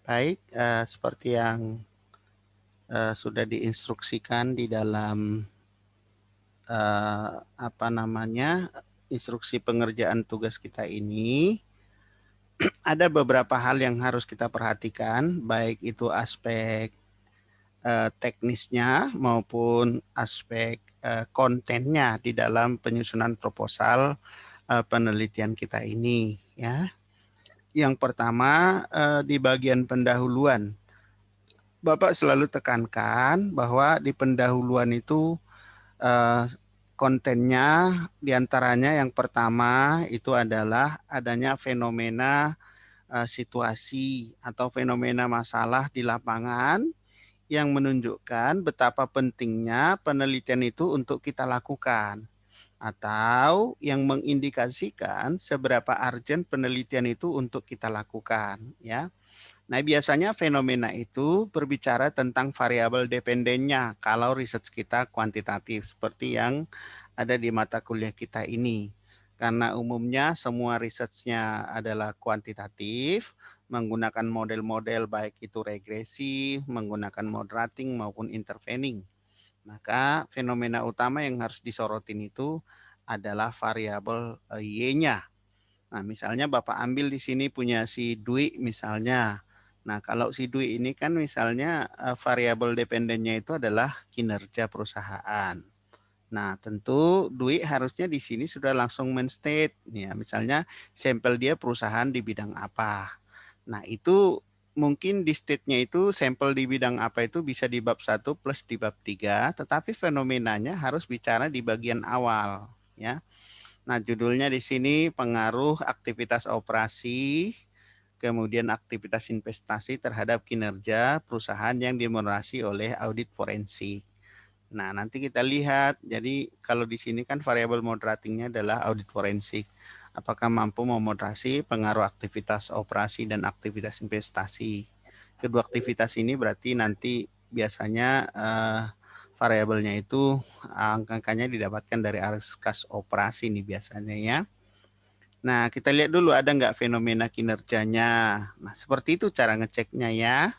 Baik, seperti yang sudah diinstruksikan di dalam instruksi pengerjaan tugas kita ini, ada beberapa hal yang harus kita perhatikan, baik itu aspek teknisnya maupun aspek kontennya di dalam penyusunan proposal penelitian kita ini, ya. Yang pertama, di bagian pendahuluan, Bapak selalu tekankan bahwa di pendahuluan itu eh, kontennya diantaranya yang pertama itu adalah adanya fenomena situasi atau fenomena masalah di lapangan yang menunjukkan betapa pentingnya penelitian itu untuk kita lakukan atau yang mengindikasikan seberapa urgent penelitian itu untuk kita lakukan, ya. Nah, biasanya fenomena itu berbicara tentang variabel dependennya kalau research kita kuantitatif seperti yang ada di mata kuliah kita ini. Karena umumnya semua research-nya adalah kuantitatif, menggunakan model-model baik itu regresi, menggunakan moderating maupun intervening. Maka fenomena utama yang harus disorotin itu adalah variabel Y-nya. Nah, misalnya Bapak ambil di sini punya si Dwi misalnya. Nah, kalau si Dwi ini kan misalnya variabel dependennya itu adalah kinerja perusahaan. Nah, tentu Dwi harusnya di sini sudah langsung men-state. Ya, misalnya sampel dia perusahaan di bidang apa. Nah, itu mungkin di state-nya itu sampel di bidang apa itu bisa di bab 1 plus di bab 3, tetapi fenomenanya harus bicara di bagian awal. Ya. Nah, judulnya di sini pengaruh aktivitas operasi, kemudian aktivitas investasi terhadap kinerja perusahaan yang dimoderasi oleh audit forensik. Nah, nanti kita lihat, jadi kalau di sini kan variabel moderatingnya adalah audit forensik. Apakah mampu memoderasi pengaruh aktivitas operasi dan aktivitas investasi. Kedua aktivitas ini berarti nanti biasanya variabelnya itu angka-angkanya didapatkan dari kas operasi nih biasanya, ya. Nah, kita lihat dulu ada nggak fenomena kinerjanya. Nah, seperti itu cara ngeceknya, ya.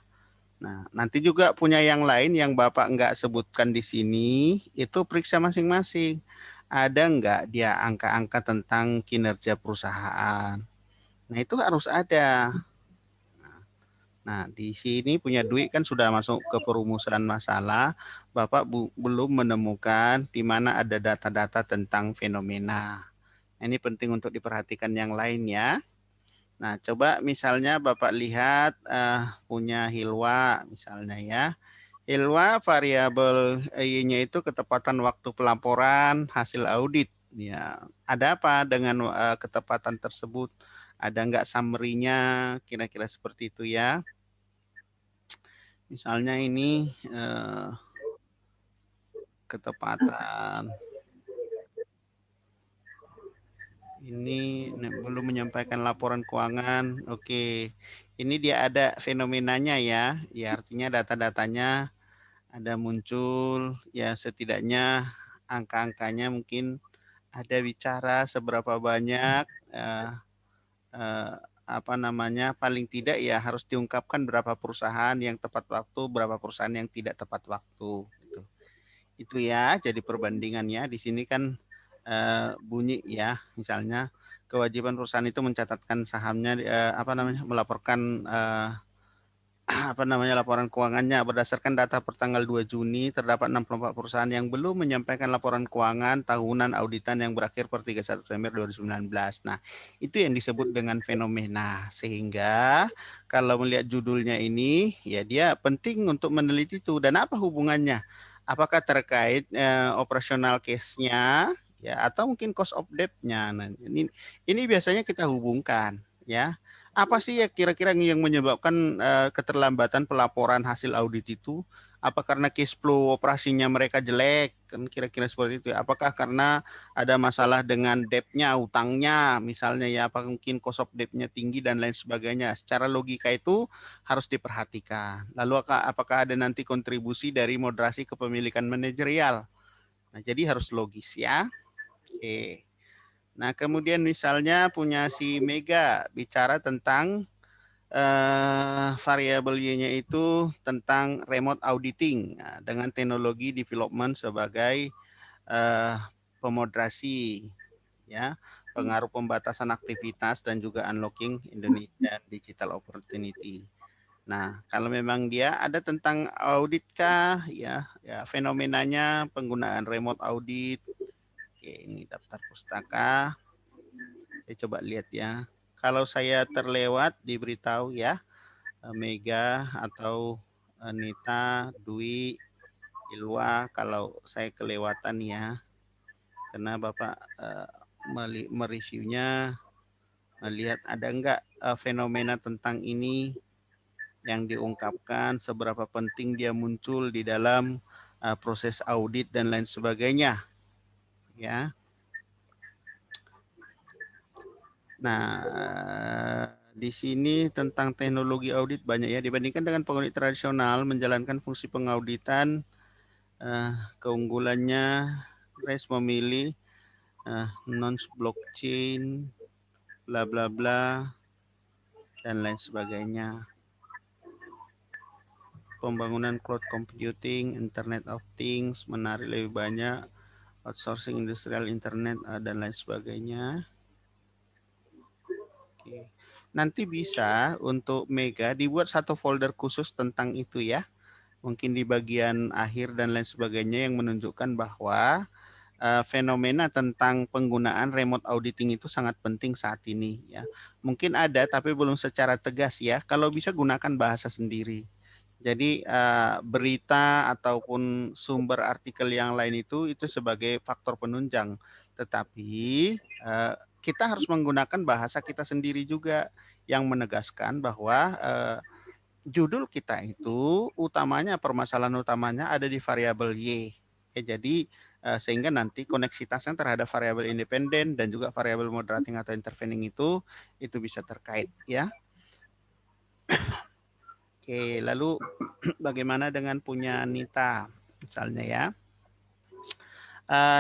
Nah, nanti juga punya yang lain yang Bapak nggak sebutkan di sini, itu periksa masing-masing. Ada nggak dia angka-angka tentang kinerja perusahaan? Nah, itu harus ada. Nah, di sini punya duit kan sudah masuk ke perumusan masalah, Bapak belum menemukan di mana ada data-data tentang fenomena. Ini penting untuk diperhatikan yang lain, ya. Nah, coba misalnya Bapak lihat punya Hilwa misalnya, ya. Hilwa variabel Y-nya itu ketepatan waktu pelaporan hasil audit. Ya, ada apa dengan ketepatan tersebut? Ada nggak summary-nya? Kira-kira seperti itu, ya. Misalnya ini ketepatan ini belum menyampaikan laporan keuangan. Oke, ini dia ada fenomenanya, ya. Ya, artinya data-datanya ada muncul, ya setidaknya angka-angkanya mungkin ada bicara seberapa banyak eh, paling tidak ya harus diungkapkan berapa perusahaan yang tepat waktu, berapa perusahaan yang tidak tepat waktu gitu. Itu, ya, jadi perbandingannya di sini kan bunyi, ya, misalnya kewajiban perusahaan itu mencatatkan sahamnya melaporkan laporan keuangannya berdasarkan data pertanggal 2 Juni terdapat 64 perusahaan yang belum menyampaikan laporan keuangan tahunan auditan yang berakhir per 31 Desember 2019. Nah, itu yang disebut dengan fenomena. Sehingga kalau melihat judulnya ini, ya dia penting untuk meneliti itu. Dan apa hubungannya? Apakah terkait operasional case-nya, ya, atau mungkin cost of debt-nya. Nah, ini biasanya kita hubungkan, ya. Apa sih ya kira-kira yang menyebabkan keterlambatan pelaporan hasil audit itu? Apa karena cash flow operasinya mereka jelek? Kan kira-kira seperti itu, ya. Apakah karena ada masalah dengan debt-nya, utangnya, misalnya, ya, apa mungkin cost of debt-nya tinggi dan lain sebagainya. Secara logika itu harus diperhatikan. Lalu apakah ada nanti kontribusi dari moderasi kepemilikan manajerial? Nah, jadi harus logis, ya. Oke. Nah, kemudian misalnya punya si Mega bicara tentang variabel Y-nya itu tentang remote auditing dengan teknologi development sebagai pemoderasi, ya, pengaruh pembatasan aktivitas dan juga unlocking Indonesia digital opportunity. Nah, kalau memang dia ada tentang audit kah, ya fenomenanya penggunaan remote audit. Oke, ini daftar pustaka. Saya coba lihat ya. Kalau saya terlewat diberitahu ya, Mega atau Nita, Dwi, Ilwa, kalau saya kelewatan ya, karena Bapak mereviewnya, melihat ada enggak fenomena tentang ini yang diungkapkan, seberapa penting dia muncul di dalam proses audit dan lain sebagainya, ya. Nah, di sini tentang teknologi audit banyak ya, dibandingkan dengan pengaudit tradisional menjalankan fungsi pengauditan, keunggulannya RES memilih non-blockchain, bla bla bla, dan lain sebagainya. Pembangunan cloud computing, Internet of Things, menarik lebih banyak, outsourcing industrial internet, dan lain sebagainya. Oke. Nanti bisa untuk Mega dibuat satu folder khusus tentang itu ya. Mungkin di bagian akhir dan lain sebagainya yang menunjukkan bahwa fenomena tentang penggunaan remote auditing itu sangat penting saat ini ya. Mungkin ada tapi belum secara tegas ya. Kalau bisa gunakan bahasa sendiri. Jadi berita ataupun sumber artikel yang lain itu sebagai faktor penunjang. Tetapi kita harus menggunakan bahasa kita sendiri juga yang menegaskan bahwa judul kita itu utamanya, permasalahan utamanya ada di variabel Y. Ya, jadi sehingga nanti koneksitasnya terhadap variabel independen dan juga variabel moderating atau intervening itu bisa terkait ya. Oke, lalu bagaimana dengan punya Nita misalnya ya.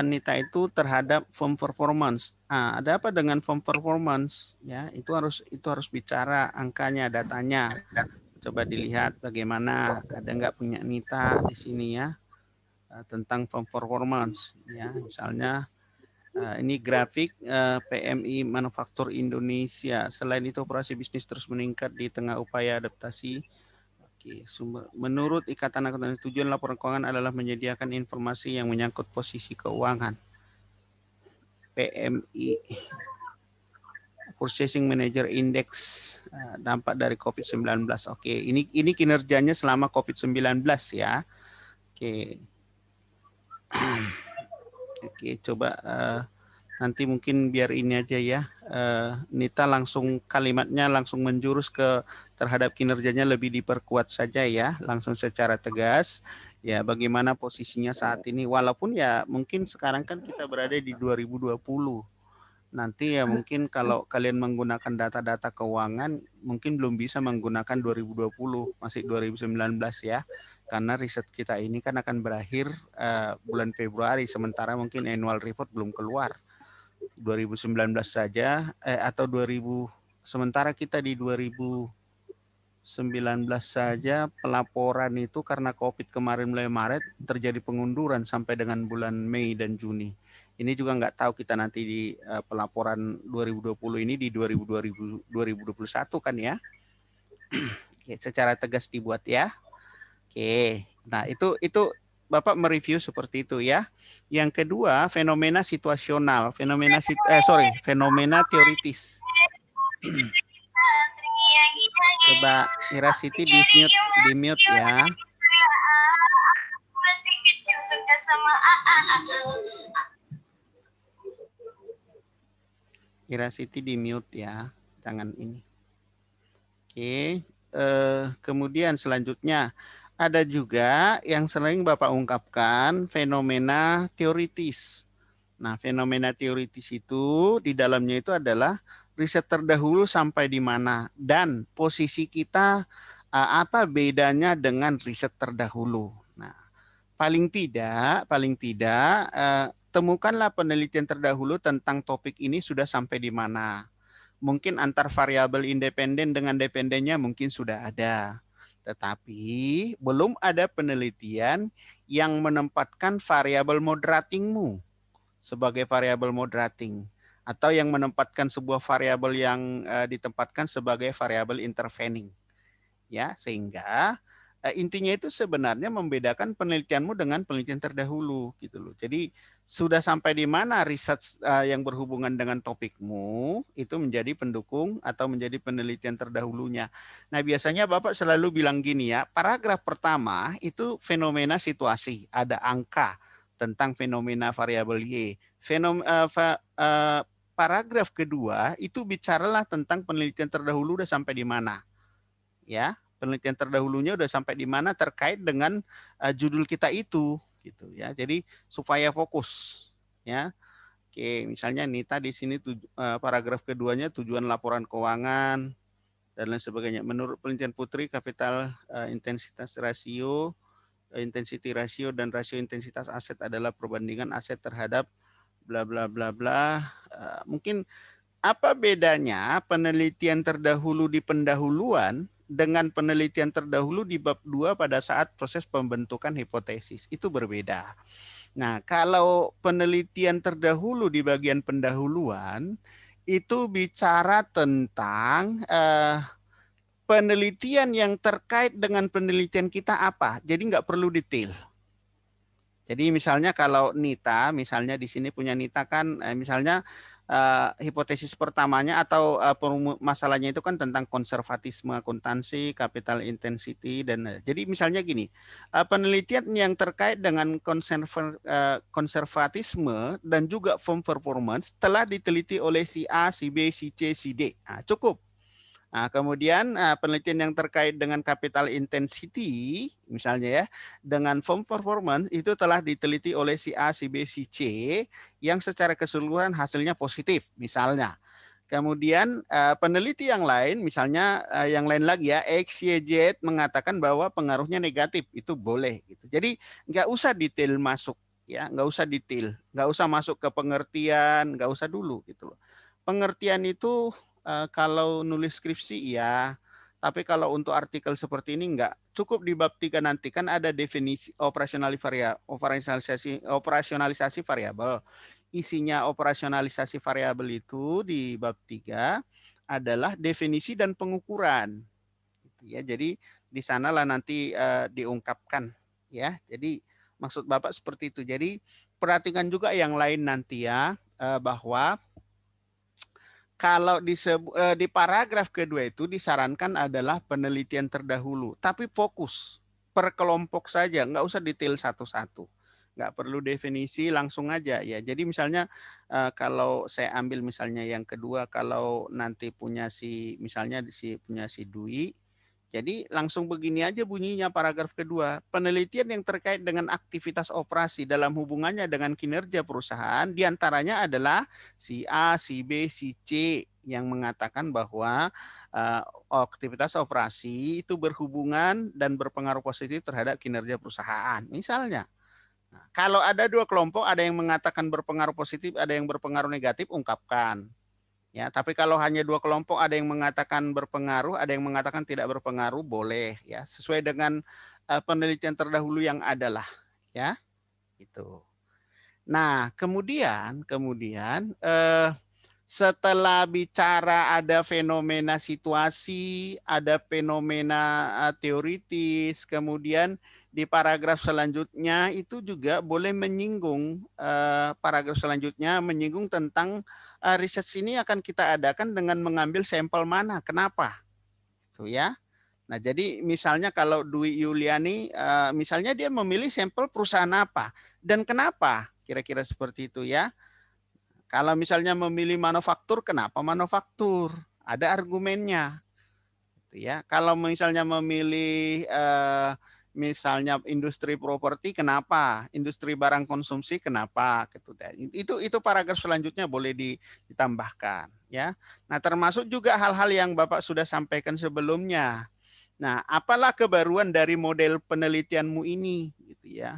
Nita itu terhadap firm performance. Ada apa dengan firm performance? Ya, itu harus bicara angkanya, datanya. Coba dilihat bagaimana, ada nggak punya Nita di sini ya tentang firm performance. Ya, misalnya ini grafik PMI Manufaktur Indonesia. Selain itu operasi bisnis terus meningkat di tengah upaya adaptasi. Oke, menurut Ikatan Akuntan tujuan laporan keuangan adalah menyediakan informasi yang menyangkut posisi keuangan. PMI Purchasing Manager Index dampak dari COVID-19. Oke, ini kinerjanya selama COVID-19 ya. Oke. Oke, coba nanti mungkin biar ini aja ya. Nita langsung kalimatnya langsung menjurus ke terhadap kinerjanya lebih diperkuat saja ya, langsung secara tegas. Ya, bagaimana posisinya saat ini walaupun ya mungkin sekarang kan kita berada di 2020. Nanti ya mungkin kalau kalian menggunakan data-data keuangan mungkin belum bisa menggunakan 2020, masih 2019 ya. Karena riset kita ini kan akan berakhir bulan Februari, sementara mungkin annual report belum keluar. 2019 saja atau 2000, sementara kita di 2019 saja pelaporan itu karena COVID kemarin mulai Maret terjadi pengunduran sampai dengan bulan Mei dan Juni. Ini juga nggak tahu kita nanti di pelaporan 2020 ini di 2021 kan ya. Oke, secara tegas dibuat ya. Oke, nah itu Bapak mereview seperti itu ya. Yang kedua, fenomena situasional, fenomena teoritis. Coba Ira Siti di mute ya. Ira Siti di mute ya, jangan ini. Oke, kemudian selanjutnya ada juga yang sering Bapak ungkapkan fenomena teoritis. Nah, fenomena teoritis itu di dalamnya itu adalah riset terdahulu sampai di mana dan posisi kita apa bedanya dengan riset terdahulu. Nah, paling tidak temukanlah penelitian terdahulu tentang topik ini sudah sampai di mana. Mungkin antar variabel independen dengan dependennya mungkin sudah ada. Tetapi belum ada penelitian yang menempatkan variabel moderatingmu sebagai variabel moderating, atau yang menempatkan sebuah variabel yang ditempatkan sebagai variabel intervening. Ya, sehingga intinya itu sebenarnya membedakan penelitianmu dengan penelitian terdahulu gitu loh. Jadi sudah sampai di mana riset yang berhubungan dengan topikmu itu menjadi pendukung atau menjadi penelitian terdahulunya. Nah, biasanya Bapak selalu bilang gini ya, paragraf pertama itu fenomena situasi, ada angka tentang fenomena variabel Y. Paragraf kedua itu bicaralah tentang penelitian terdahulu udah sampai di mana. Ya, penelitian terdahulunya udah sampai di mana terkait dengan judul kita itu gitu ya. Jadi supaya fokus ya. Oke, misalnya Nita di sini paragraf keduanya tujuan laporan keuangan dan lain sebagainya. Menurut penelitian Putri, kapital intensitas rasio, intensity ratio dan rasio intensitas aset adalah perbandingan aset terhadap bla bla bla bla. Mungkin apa bedanya penelitian terdahulu di pendahuluan dengan penelitian terdahulu di bab 2 pada saat proses pembentukan hipotesis? Itu berbeda. Nah, kalau penelitian terdahulu di bagian pendahuluan, itu bicara tentang penelitian yang terkait dengan penelitian kita apa. Jadi nggak perlu detail. Jadi misalnya kalau Nita, misalnya di sini punya Nita kan, misalnya hipotesis pertamanya atau masalahnya itu kan tentang konservatisme akuntansi, capital intensity dan jadi misalnya gini, penelitian yang terkait dengan konservatisme dan juga firm performance telah diteliti oleh si A, si B, si C, si D. Nah, cukup. Nah, kemudian penelitian yang terkait dengan capital intensity, misalnya ya, dengan firm performance itu telah diteliti oleh si A, si B, si C, yang secara keseluruhan hasilnya positif, misalnya. Kemudian peneliti yang lain, misalnya yang lain lagi ya, X, Y, Z mengatakan bahwa pengaruhnya negatif, itu boleh. Gitu. Jadi nggak usah detail masuk, ya, nggak usah detail, nggak usah masuk ke pengertian, nggak usah dulu gitu loh. Pengertian itu kalau nulis skripsi ya, tapi kalau untuk artikel seperti ini enggak. Cukup di bab 3 nanti kan ada definisi operasionalisasi variabel. Isinya operasionalisasi variabel itu di bab 3 adalah definisi dan pengukuran. Gitu ya. Jadi di sanalah nanti diungkapkan ya. Jadi maksud Bapak seperti itu. Jadi perhatikan juga yang lain nanti ya, bahwa kalau di paragraf kedua itu disarankan adalah penelitian terdahulu, tapi fokus per kelompok saja, nggak usah detail satu-satu, nggak perlu definisi langsung aja ya. Jadi misalnya kalau saya ambil misalnya yang kedua, kalau nanti punya misalnya punya si Dwi, jadi langsung begini aja bunyinya paragraf kedua. Penelitian yang terkait dengan aktivitas operasi dalam hubungannya dengan kinerja perusahaan diantaranya adalah si A, si B, si C yang mengatakan bahwa aktivitas operasi itu berhubungan dan berpengaruh positif terhadap kinerja perusahaan. Misalnya, nah, kalau ada dua kelompok, ada yang mengatakan berpengaruh positif, ada yang berpengaruh negatif, ungkapkan. Ya, tapi kalau hanya dua kelompok, ada yang mengatakan berpengaruh, ada yang mengatakan tidak berpengaruh, boleh ya, sesuai dengan penelitian terdahulu yang ada lah, ya, itu. Nah, kemudian setelah bicara ada fenomena situasi, ada fenomena teoritis, kemudian di paragraf selanjutnya itu juga boleh menyinggung, paragraf selanjutnya menyinggung tentang riset ini akan kita adakan dengan mengambil sampel mana, kenapa, tuh ya. Nah, jadi misalnya kalau Dwi Yuliani, misalnya dia memilih sampel perusahaan apa dan kenapa, kira-kira seperti itu ya. Kalau misalnya memilih manufaktur, kenapa manufaktur? Ada argumennya, gitu ya. Kalau misalnya memilih misalnya industri properti, kenapa? Industri barang konsumsi, kenapa? Gitu. Itu paragraf selanjutnya boleh ditambahkan, ya. Nah, termasuk juga hal-hal yang Bapak sudah sampaikan sebelumnya. Nah, apalah kebaruan dari model penelitianmu ini, gitu ya.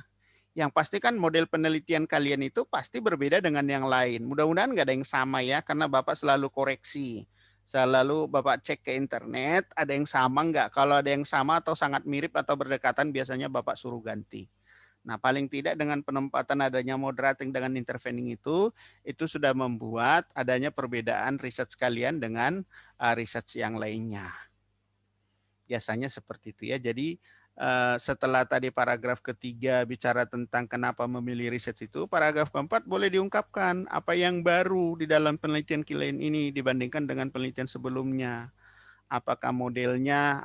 Yang pasti kan model penelitian kalian itu pasti berbeda dengan yang lain. Mudah-mudahan nggak ada yang sama ya, karena Bapak selalu koreksi. Selalu Bapak cek ke internet, ada yang sama nggak? Kalau ada yang sama atau sangat mirip atau berdekatan, biasanya Bapak suruh ganti. Nah, paling tidak dengan penempatan adanya moderating dengan intervening itu sudah membuat adanya perbedaan riset sekalian dengan riset yang lainnya. Biasanya seperti itu ya. Jadi setelah tadi paragraf ketiga bicara tentang kenapa memilih riset itu, paragraf keempat boleh diungkapkan apa yang baru di dalam penelitian kalian ini dibandingkan dengan penelitian sebelumnya. Apakah modelnya,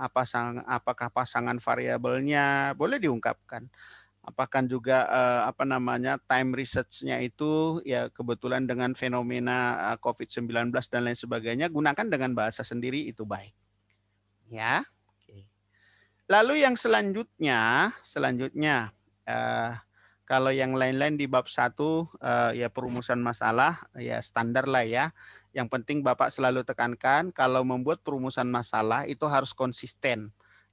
apakah pasangan variabelnya, boleh diungkapkan. Apakah juga apa namanya time research-nya itu ya kebetulan dengan fenomena COVID-19 dan lain sebagainya, gunakan dengan bahasa sendiri itu baik. Ya. Oke. Lalu yang selanjutnya kalau yang lain-lain di bab 1 ya perumusan masalah ya standar lah ya. Yang penting Bapak selalu tekankan kalau membuat perumusan masalah itu harus konsisten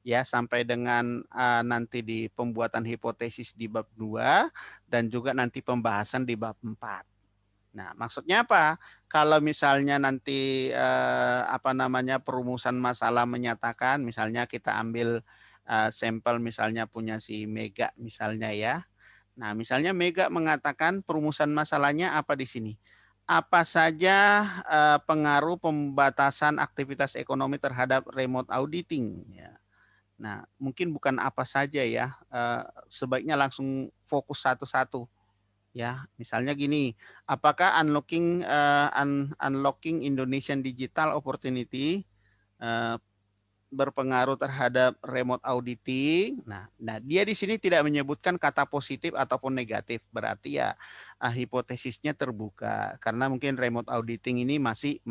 ya sampai dengan nanti di pembuatan hipotesis di bab 2 dan juga nanti pembahasan di bab 4. Nah, maksudnya apa? Kalau misalnya nanti apa namanya perumusan masalah menyatakan misalnya kita ambil sampel misalnya punya si Mega misalnya ya. Nah, misalnya Mega mengatakan perumusan masalahnya apa di sini? Apa saja pengaruh pembatasan aktivitas ekonomi terhadap remote auditing? Ya. Nah, mungkin bukan apa saja ya, sebaiknya langsung fokus satu-satu. Ya, misalnya gini, apakah unlocking Indonesian digital opportunity uh, berpengaruh terhadap remote auditing. Nah, dia di sini tidak menyebutkan kata positif ataupun negatif. Berarti ya hipotesisnya terbuka karena mungkin remote auditing ini masih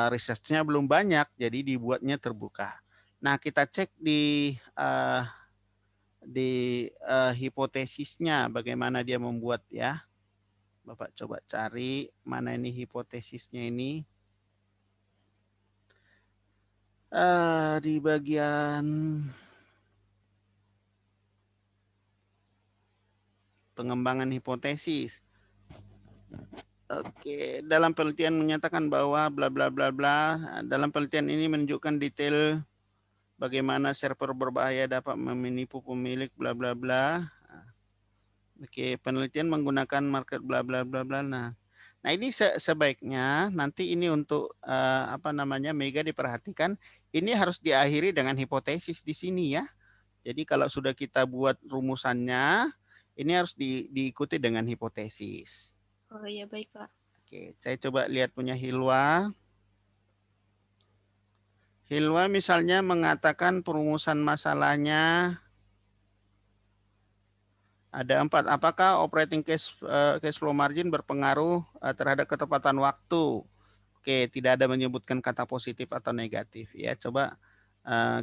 researchnya belum banyak, jadi dibuatnya terbuka. Nah, kita cek di hipotesisnya bagaimana dia membuat ya. Bapak coba cari mana ini hipotesisnya ini. Di bagian pengembangan hipotesis. Oke, dalam penelitian menyatakan bahwa bla bla bla bla. Dalam penelitian ini menunjukkan detail bagaimana server berbahaya dapat menipu pemilik bla bla bla. Oke, penelitian menggunakan market bla bla bla bla. Nah ini sebaiknya nanti ini untuk apa namanya Mega diperhatikan. Ini harus diakhiri dengan hipotesis di sini ya. Jadi kalau sudah kita buat rumusannya, ini harus diikuti dengan hipotesis. Oh iya, baik Pak. Oke, saya coba lihat punya Hilwa. Hilwa misalnya mengatakan perumusan masalahnya ada 4. Apakah operating cash flow margin berpengaruh terhadap ketepatan waktu? Oke, tidak ada menyebutkan kata positif atau negatif ya. Coba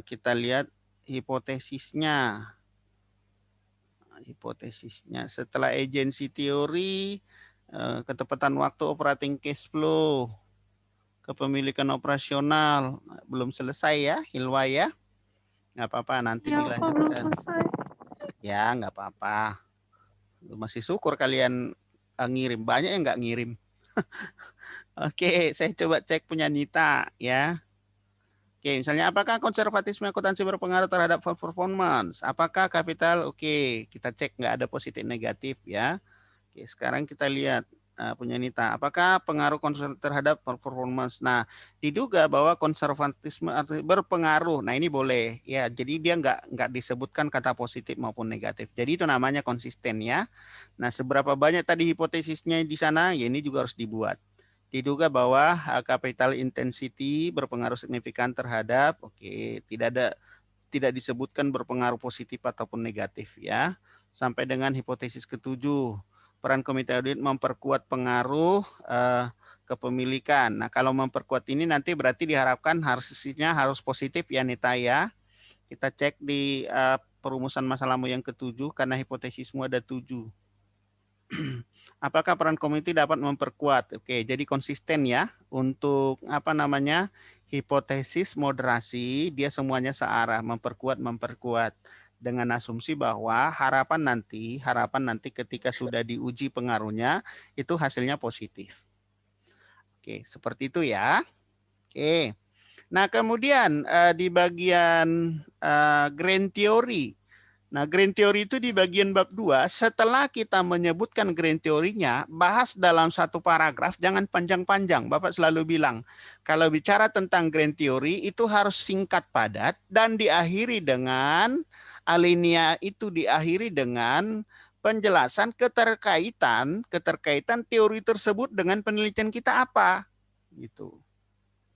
kita lihat hipotesisnya. Hipotesisnya setelah agency teori, ketepatan waktu operating cash flow, kepemilikan operasional belum selesai ya, Hilwa ya. Nggak apa-apa, nanti Ya, Pak, belum dilanjutkan. selesai. Ya, nggak apa-apa. Masih syukur kalian ngirim. Banyak yang nggak ngirim. Oke, saya coba cek punya Nita ya. Oke, misalnya apakah konservatisme akuntansi berpengaruh terhadap performance? Apakah kapital? Oke, kita cek nggak ada positif negatif ya. Oke, sekarang kita lihat punya Nita. Apakah pengaruh terhadap performance? Nah, diduga bahwa konservatisme berpengaruh. Nah, ini boleh ya. Jadi dia nggak disebutkan kata positif maupun negatif. Jadi itu namanya konsisten ya. Nah, seberapa banyak tadi hipotesisnya di sana? Ya ini juga harus dibuat. Diduga bahwa capital intensity berpengaruh signifikan terhadap, oke, tidak disebutkan berpengaruh positif ataupun negatif ya. Sampai dengan hipotesis ketujuh, peran komite audit memperkuat pengaruh kepemilikan. Nah, kalau memperkuat ini nanti berarti diharapkan harusnya harus positif ya Nita ya. Kita cek di perumusan masalahmu yang ketujuh karena hipotesismu ada 7. Apakah peran komite dapat memperkuat? Oke, jadi konsisten ya untuk apa namanya hipotesis moderasi dia semuanya searah memperkuat dengan asumsi bahwa harapan nanti ketika sudah diuji pengaruhnya itu hasilnya positif. Oke, seperti itu ya. Oke. Nah, kemudian di bagian grand theory. Nah, grand theory itu di bagian bab 2, setelah kita menyebutkan grand teorinya, bahas dalam satu paragraf, jangan panjang-panjang. Bapak selalu bilang, kalau bicara tentang grand theory itu harus singkat padat dan diakhiri dengan alinea itu diakhiri dengan penjelasan keterkaitan teori tersebut dengan penelitian kita apa. Gitu.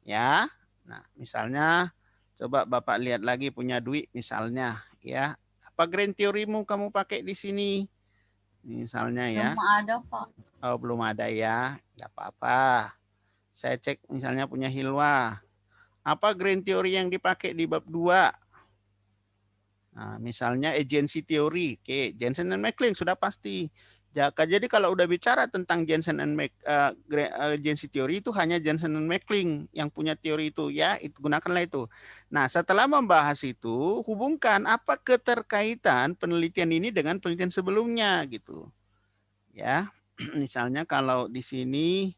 Ya. Nah, misalnya coba Bapak lihat lagi punya duit misalnya, ya. Apa grand teorimu kamu pakai di sini? Misalnya ya. Belum ada, Pak. Oh, belum ada ya. Enggak apa-apa. Saya cek misalnya punya Hilwa. Apa grand teori yang dipakai di bab 2? Nah, misalnya agency theory. Oke, Jensen and Macklin sudah pasti. Jadi kalau udah bicara tentang Jensen and agency theory itu hanya Jensen and Macklin yang punya teori itu ya, itu gunakanlah itu. Nah, setelah membahas itu, hubungkan apa keterkaitan penelitian ini dengan penelitian sebelumnya gitu. Ya. Misalnya kalau di sini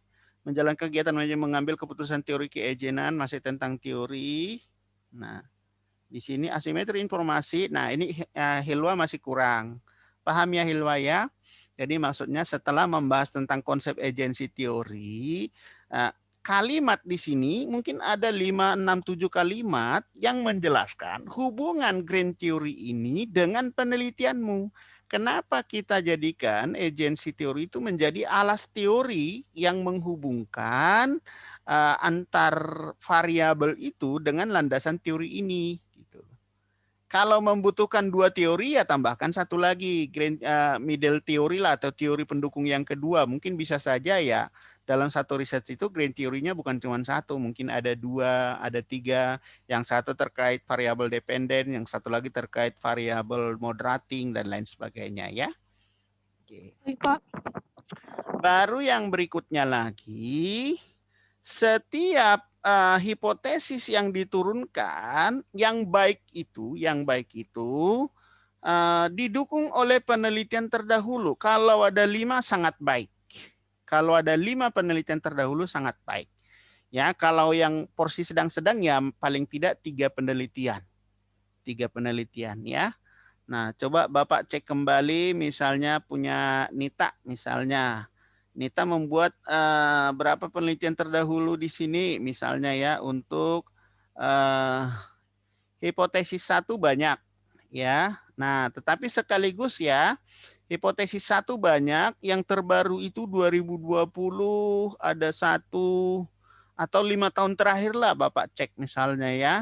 menjalankan kegiatan mengambil keputusan teori keagenan masih tentang teori. Nah, di sini asimetri informasi. Nah, ini Hilwa masih kurang. Paham ya Hilwa ya? Jadi maksudnya setelah membahas tentang konsep agency teori, kalimat di sini mungkin ada 5, 6, 7 kalimat yang menjelaskan hubungan grand theory ini dengan penelitianmu. Kenapa kita jadikan agency teori itu menjadi alas teori yang menghubungkan antar variabel itu dengan landasan teori ini. Gitu. Kalau membutuhkan 2 teori ya tambahkan satu lagi middle theory lah atau teori pendukung yang kedua. Mungkin bisa saja ya dalam satu riset itu grand teorinya bukan cuma satu, mungkin ada 2, ada 3. Yang satu terkait variabel dependen, yang satu lagi terkait variabel moderating dan lain sebagainya ya. Oke. Baik, Pak. Baru yang berikutnya lagi, setiap hipotesis yang diturunkan yang baik itu didukung oleh penelitian terdahulu. Kalau ada 5 sangat baik. Kalau ada 5 penelitian terdahulu sangat baik. Ya, kalau yang porsi sedang-sedang ya paling tidak 3 penelitian. 3 penelitian ya. Nah, coba Bapak cek kembali misalnya punya Nita misalnya. Nita membuat berapa penelitian terdahulu di sini misalnya ya untuk hipotesis 1 banyak ya. Nah, tetapi sekaligus ya hipotesis 1 banyak, yang terbaru itu 2020 ada 1 atau 5 tahun terakhir lah Bapak cek misalnya ya.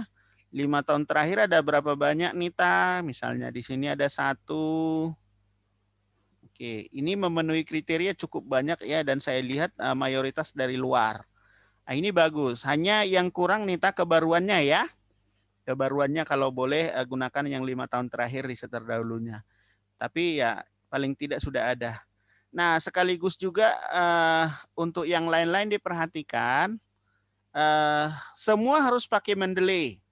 5 tahun terakhir ada berapa banyak Nita? Misalnya di sini ada 1. Oke, ini memenuhi kriteria cukup banyak ya dan saya lihat mayoritas dari luar. Nah, ini bagus. Hanya yang kurang Nita kebaruannya ya. Kebaruannya kalau boleh gunakan yang 5 tahun terakhir riset terdahulunya. Tapi ya paling tidak sudah ada. Nah, sekaligus juga untuk yang lain-lain diperhatikan semua harus pakai Mendeley.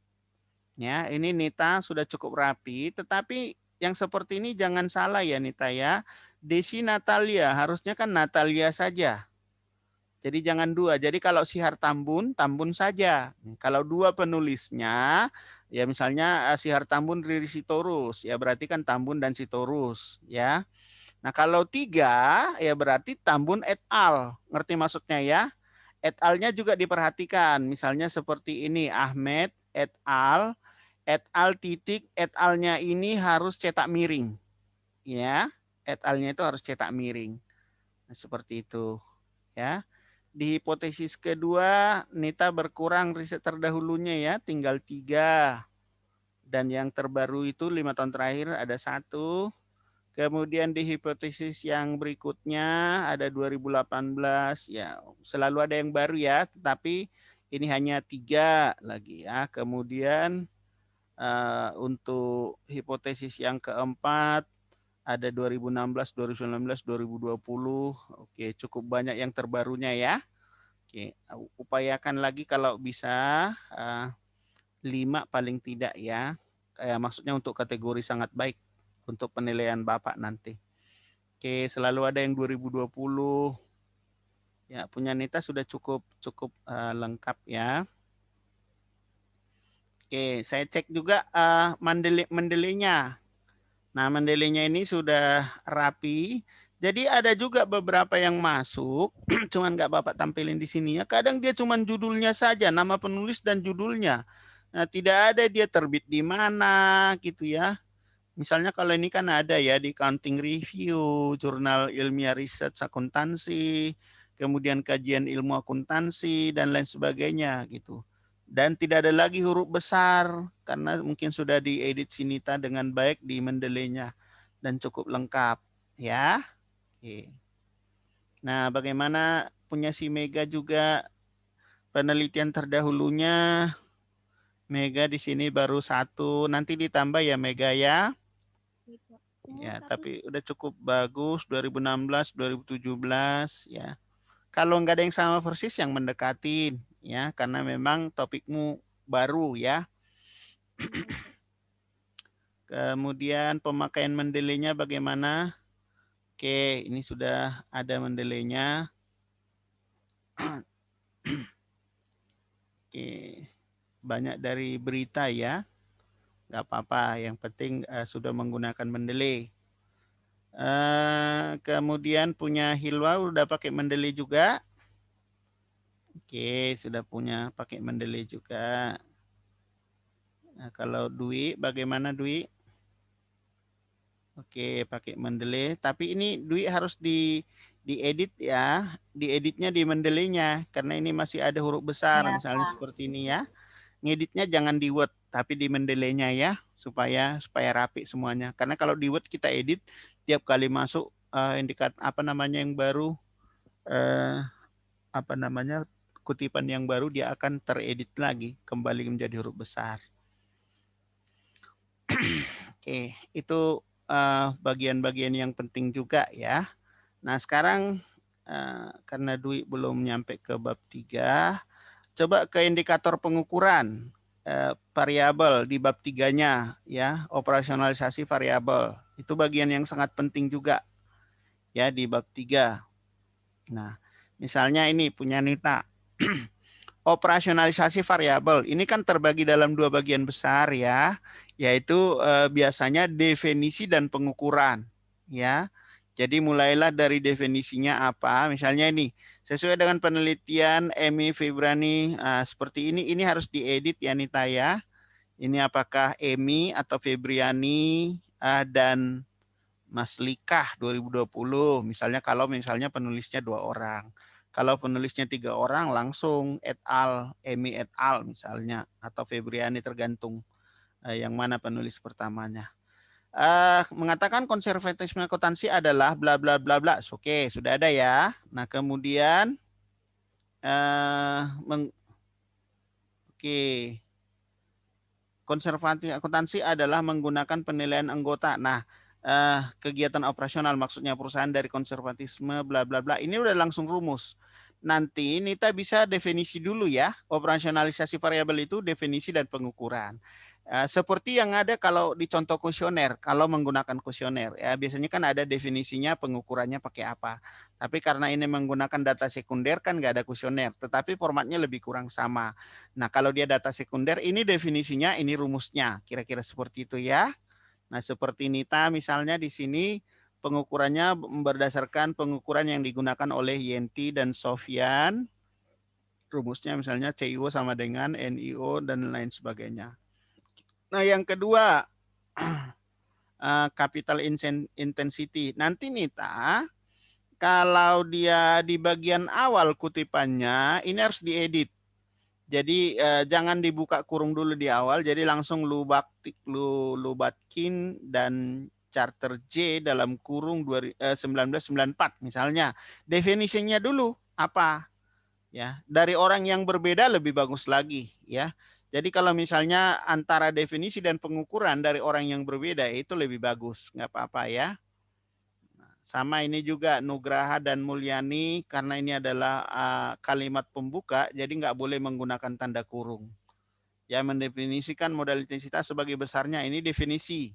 Ya, ini Nita sudah cukup rapi, tetapi yang seperti ini jangan salah ya Nita ya. Desi Natalia, harusnya kan Natalia saja. Jadi jangan 2. Jadi kalau Sihar Tambun, Tambun saja. Kalau 2 penulisnya, ya misalnya Sihar Tambun Riri Sitorus, ya berarti kan Tambun dan Sitorus, ya. Nah kalau 3, ya berarti Tambun et al. Ngerti maksudnya ya? Et al-nya juga diperhatikan. Misalnya seperti ini, Ahmed et al. Et al titik, et al-nya ini harus cetak miring. Ya, et al-nya itu harus cetak miring. Nah, seperti itu. Ya. Di hipotesis kedua, Nita berkurang riset terdahulunya ya, tinggal 3. Dan yang terbaru itu 5 tahun terakhir ada 1. Kemudian di hipotesis yang berikutnya ada 2018, ya selalu ada yang baru ya, tetapi ini hanya 3 lagi ya. Kemudian untuk hipotesis yang keempat ada 2016, 2019, 2020. Oke, cukup banyak yang terbarunya ya. Oke, upayakan lagi kalau bisa 5 paling tidak ya. Maksudnya untuk kategori sangat baik untuk penilaian Bapak nanti. Oke, selalu ada yang 2020. Ya, punya Nita sudah cukup lengkap ya. Oke, saya cek juga mendelenya. Nah, mendelenya ini sudah rapi. Jadi ada juga beberapa yang masuk, cuman nggak Bapak tampilin di sini ya. Kadang dia cuman judulnya saja, nama penulis dan judulnya. Nah, tidak ada dia terbit di mana gitu ya. Misalnya kalau ini kan ada ya di Counting Review, Jurnal Ilmiah Research Akuntansi, kemudian Kajian Ilmu Akuntansi, dan lain sebagainya gitu. Dan tidak ada lagi huruf besar, karena mungkin sudah diedit Sinita dengan baik di Mendeley-nya, dan cukup lengkap. Ya. Oke. Nah, bagaimana punya si Mega juga penelitian terdahulunya. Mega di sini baru 1, nanti ditambah ya Mega ya. Ya, tapi udah cukup bagus 2016, 2017 ya. Kalau nggak ada yang sama persis yang mendekatin ya, karena memang topikmu baru ya. Kemudian pemakaian Mendeley-nya bagaimana? Oke, ini sudah ada Mendeley-nya. Oke, banyak dari berita ya. Nggak apa-apa, yang penting sudah menggunakan Mendeley. Kemudian punya Hilwa udah pakai Mendeley juga. Oke, sudah punya pakai Mendeley juga. Nah, kalau Dwi, bagaimana Dwi? Oke, pakai Mendeley. Tapi ini Dwi harus diedit ya. Dieditnya di Mendeley-nya. Karena ini masih ada huruf besar. Ya, Misalnya Pak. seperti ini ya. Ngeditnya jangan di Word, tapi di Mendeley-nya ya. Supaya rapi semuanya. Karena kalau di Word kita edit, tiap kali masuk indikat apa namanya yang baru, eh, apa namanya kutipan yang baru, dia akan teredit lagi. Kembali menjadi huruf besar. Oke, itu bagian-bagian yang penting juga ya. Nah, sekarang karena Dwi belum nyampe ke bab 3, coba ke indikator pengukuran variabel di bab 3-nya ya, operasionalisasi variabel. Itu bagian yang sangat penting juga ya di bab 3. Nah, misalnya ini punya Nita. Operasionalisasi variabel ini kan terbagi dalam 2 bagian besar ya, yaitu biasanya definisi dan pengukuran ya. Jadi mulailah dari definisinya apa, misalnya ini sesuai dengan penelitian Emi Febrani seperti ini harus diedit ya Nita ya. Ini apakah Emi atau Febriani dan Mas Likah 2020, misalnya kalau misalnya penulisnya 2 orang. Kalau penulisnya 3 orang langsung et al, Emi et al misalnya, atau Febriani tergantung yang mana penulis pertamanya. Mengatakan konservatisme akuntansi adalah bla bla bla bla. Oke, sudah ada ya. Nah, kemudian oke. Konservatif akuntansi adalah menggunakan penilaian anggota. Nah, kegiatan operasional maksudnya perusahaan dari konservatisme bla bla bla. Ini udah langsung rumus. Nanti Nita bisa definisi dulu ya. Operasionalisasi variabel itu definisi dan pengukuran. Seperti yang ada kalau di contoh kuesioner, kalau menggunakan kuesioner ya biasanya kan ada definisinya, pengukurannya pakai apa. Tapi karena ini menggunakan data sekunder kan nggak ada kuesioner, tetapi formatnya lebih kurang sama. Nah, kalau dia data sekunder, ini definisinya, ini rumusnya. Kira-kira seperti itu ya. Nah, seperti Nita misalnya di sini pengukurannya berdasarkan pengukuran yang digunakan oleh Yenti dan Sofyan. Rumusnya misalnya CIO sama dengan NIO dan lain sebagainya. Nah, yang kedua, capital intensity. Nanti Nita, kalau dia di bagian awal kutipannya, ini harus diedit. Jadi jangan dibuka kurung dulu di awal, jadi langsung lu batkin dan charter J dalam kurung 1994 misalnya. Definisinya dulu apa? Ya, dari orang yang berbeda lebih bagus lagi ya. Jadi kalau misalnya antara definisi dan pengukuran dari orang yang berbeda itu lebih bagus, nggak apa-apa ya. Sama ini juga Nugraha dan Mulyani karena ini adalah kalimat pembuka, jadi nggak boleh menggunakan tanda kurung. Ya, mendefinisikan modal intensitas sebagai besarnya ini definisi.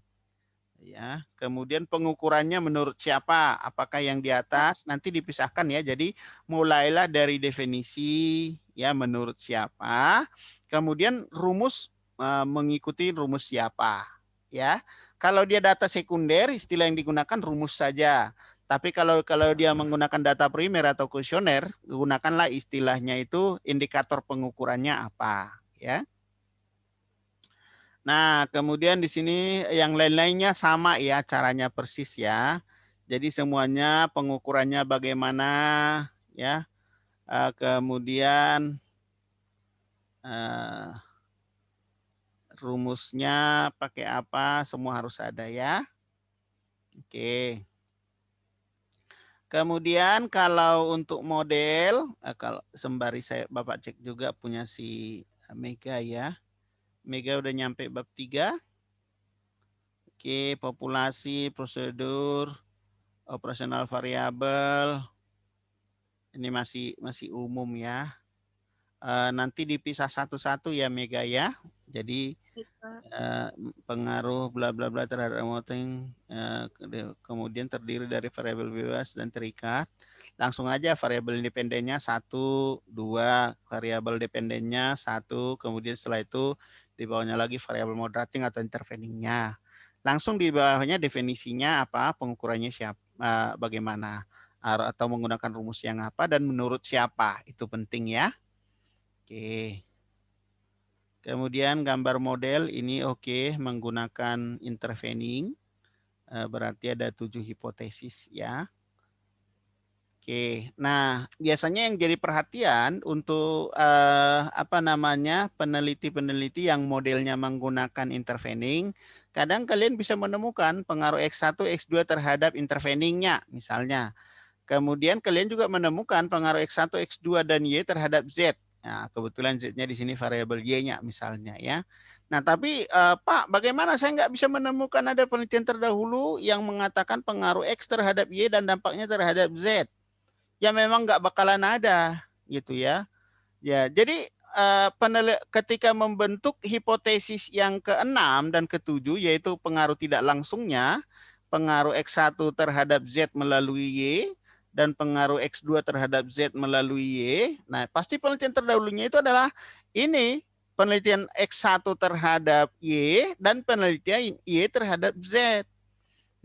Ya, kemudian pengukurannya menurut siapa? Apakah yang di atas? Nanti dipisahkan ya. Jadi mulailah dari definisi ya menurut siapa. Kemudian rumus mengikuti rumus siapa, ya. Kalau dia data sekunder, istilah yang digunakan rumus saja. Tapi kalau dia menggunakan data primer atau kuesioner, gunakanlah istilahnya itu indikator pengukurannya apa, ya. Nah, kemudian di sini yang lain-lainnya sama ya, caranya persis ya. Jadi semuanya pengukurannya bagaimana ya. Kemudian rumusnya pakai apa, semua harus ada ya. Oke. Kemudian kalau untuk model, kalau sembari saya Bapak cek juga punya si Mega ya. Mega udah nyampe bab 3. Oke, populasi, prosedur, operasional variabel. Ini masih umum ya. Nanti dipisah satu-satu ya Mega ya. Jadi pengaruh bla bla bla terhadap mounting kemudian terdiri dari variabel bebas dan terikat. Langsung aja variabel independennya 1, 2, variabel dependennya 1, kemudian setelah itu di bawahnya lagi variabel moderating atau interveningnya. Langsung di bawahnya definisinya apa, pengukurannya siapa, bagaimana, atau menggunakan rumus yang apa dan menurut siapa, itu penting ya. Oke. Kemudian gambar model ini oke, menggunakan intervening. Berarti ada 7 hipotesis ya. Oke. Nah, biasanya yang jadi perhatian untuk peneliti-peneliti yang modelnya menggunakan intervening, kadang kalian bisa menemukan pengaruh X1, X2 terhadap interveningnya misalnya. Kemudian kalian juga menemukan pengaruh X1, X2 dan Y terhadap Z. Nah, kebetulan Z-nya di sini variabel Y-nya misalnya ya. Nah, tapi Pak, bagaimana saya nggak bisa menemukan ada penelitian terdahulu yang mengatakan pengaruh X terhadap Y dan dampaknya terhadap Z? Ya memang nggak bakalan ada gitu ya. Ya, jadi ketika membentuk hipotesis yang keenam dan ketujuh yaitu pengaruh tidak langsungnya, pengaruh X1 terhadap Z melalui Y dan pengaruh X2 terhadap Z melalui Y. Nah, pasti penelitian terdahulunya itu adalah ini penelitian X1 terhadap Y dan penelitian Y terhadap Z.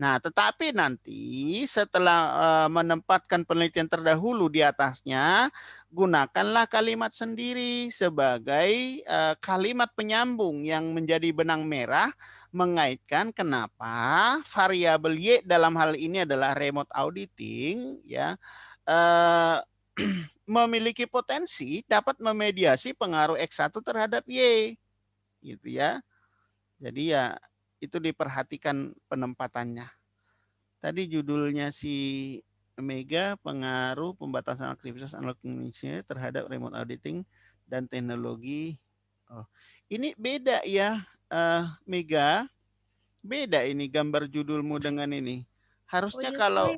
Nah, tetapi nanti setelah menempatkan penelitian terdahulu di atasnya, gunakanlah kalimat sendiri sebagai kalimat penyambung yang menjadi benang merah mengaitkan kenapa variabel Y dalam hal ini adalah remote auditing ya memiliki potensi dapat memediasi pengaruh X1 terhadap Y gitu ya. Jadi ya itu diperhatikan penempatannya. Tadi judulnya si Mega, pengaruh pembatasan aktivitas analog Indonesia terhadap remote auditing dan teknologi. Oh, ini beda ya, Mega. Beda ini gambar judulmu dengan ini. Harusnya kalau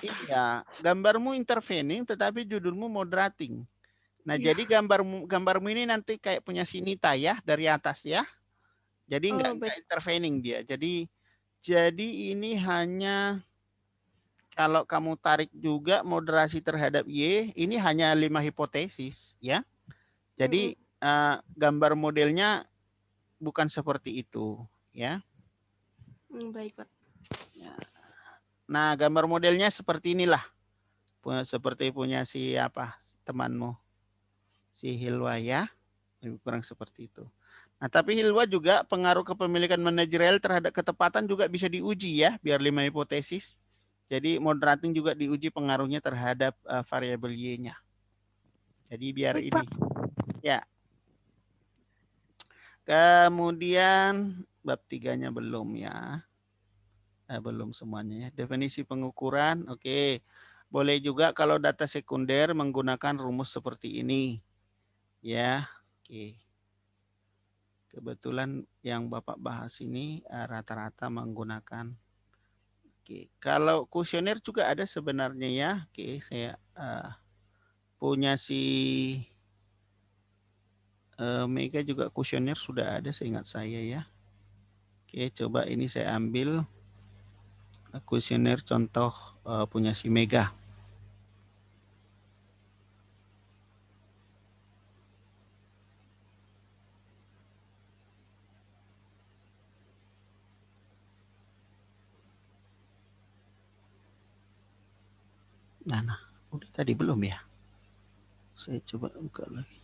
iya, gambarmu intervening tetapi judulmu moderating. Nah, jadi gambarmu ini nanti kayak punya Sinita ya dari atas ya. Jadi enggak intervening dia. Jadi ini hanya kalau kamu tarik juga moderasi terhadap Y, ini hanya 5 hipotesis ya. Jadi gambar modelnya bukan seperti itu ya. Baik, Pak. Nah, gambar modelnya seperti inilah. Seperti punya si temanmu, si Hilwa ya. Lebih kurang seperti itu. Nah, tapi Hilwa juga pengaruh kepemilikan manajerial terhadap ketepatan juga bisa diuji ya, biar 5 hipotesis. Jadi moderating juga diuji pengaruhnya terhadap variabel Y-nya. Jadi biar baik, ini. Pak. Ya. Kemudian bab 3-nya belum ya. Belum semuanya ya. Definisi pengukuran, oke. Boleh juga kalau data sekunder menggunakan rumus seperti ini. Ya, oke. Kebetulan yang Bapak bahas ini rata-rata menggunakan. Oke, kalau kuesioner juga ada sebenarnya ya. Oke, saya punya si Mega juga kuesioner sudah ada seingat saya ya. Oke, coba ini saya ambil kuesioner contoh punya si Mega. Nah, udah tadi belum ya? Saya coba buka lagi.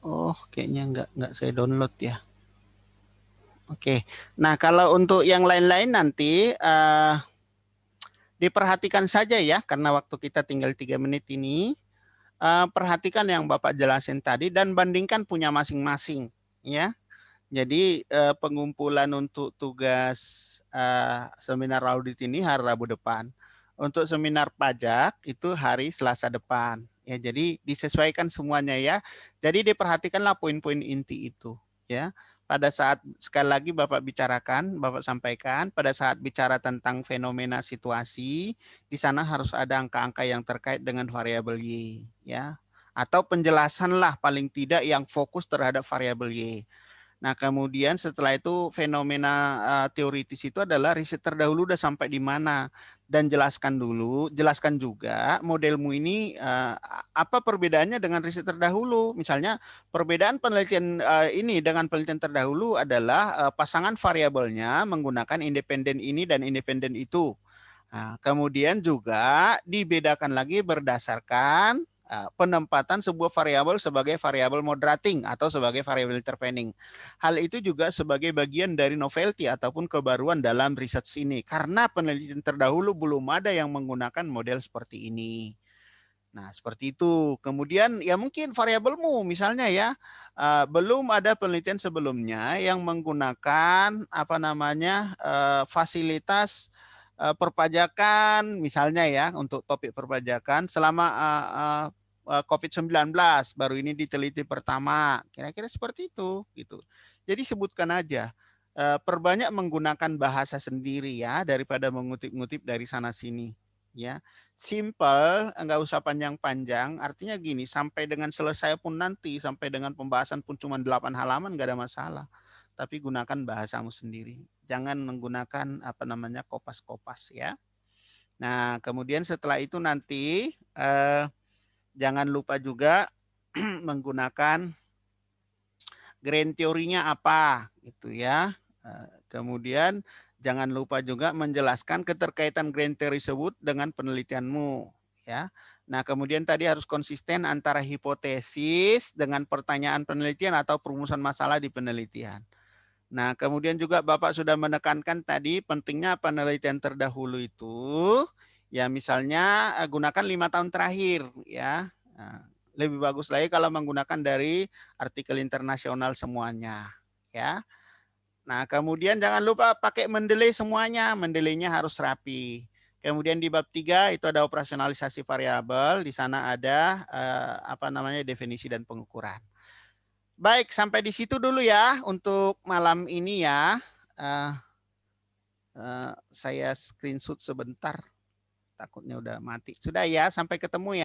Oh, kayaknya nggak saya download ya. Oke. Nah, kalau untuk yang lain-lain nanti diperhatikan saja ya, karena waktu kita tinggal 3 menit ini. Perhatikan yang Bapak jelasin tadi dan bandingkan punya masing-masing, ya. Jadi pengumpulan untuk tugas seminar audit ini hari Rabu depan. Untuk seminar pajak itu hari Selasa depan. Ya, jadi disesuaikan semuanya ya. Jadi diperhatikanlah poin-poin inti itu, ya. Pada saat sekali lagi Bapak bicarakan, Bapak sampaikan pada saat bicara tentang fenomena situasi, di sana harus ada angka-angka yang terkait dengan variabel Y, ya. Atau penjelasan lah paling tidak yang fokus terhadap variabel Y. Nah, kemudian setelah itu fenomena teoritis itu adalah riset terdahulu udah sampai di mana dan jelaskan dulu, jelaskan juga modelmu ini apa perbedaannya dengan riset terdahulu. Misalnya perbedaan penelitian ini dengan penelitian terdahulu adalah pasangan variabelnya menggunakan independen ini dan independen itu. Nah, kemudian juga dibedakan lagi berdasarkan penempatan sebuah variabel sebagai variabel moderating atau sebagai variabel intervening. Hal itu juga sebagai bagian dari novelty ataupun kebaruan dalam riset ini karena penelitian terdahulu belum ada yang menggunakan model seperti ini. Nah, seperti itu. Kemudian ya mungkin variabelmu misalnya ya belum ada penelitian sebelumnya yang menggunakan apa namanya fasilitas perpajakan misalnya ya untuk topik perpajakan selama COVID-19 baru ini diteliti pertama. Kira-kira seperti itu gitu. Jadi sebutkan aja perbanyak menggunakan bahasa sendiri ya daripada mengutip-ngutip dari sana sini ya. Simple, nggak usah panjang-panjang. Artinya gini, sampai dengan selesai pun nanti, sampai dengan pembahasan pun cuma 8 halaman nggak ada masalah. Tapi gunakan bahasamu sendiri. Jangan menggunakan apa namanya kopas-kopas ya. Nah, kemudian setelah itu nanti jangan lupa juga menggunakan grand teorinya apa gitu ya. Kemudian jangan lupa juga menjelaskan keterkaitan grand theory tersebut dengan penelitianmu ya. Nah, kemudian tadi harus konsisten antara hipotesis dengan pertanyaan penelitian atau perumusan masalah di penelitian. Nah, kemudian juga Bapak sudah menekankan tadi pentingnya penelitian terdahulu itu ya misalnya gunakan 5 tahun terakhir ya. Nah, lebih bagus lagi kalau menggunakan dari artikel internasional semuanya ya. Nah, kemudian jangan lupa pakai mendeley semuanya, mendeleynya harus rapi. Kemudian di bab 3 itu ada operasionalisasi variabel, di sana ada apa namanya definisi dan pengukuran. Baik, sampai di situ dulu ya untuk malam ini ya. Saya screenshot sebentar, takutnya udah mati. Sudah ya, sampai ketemu ya.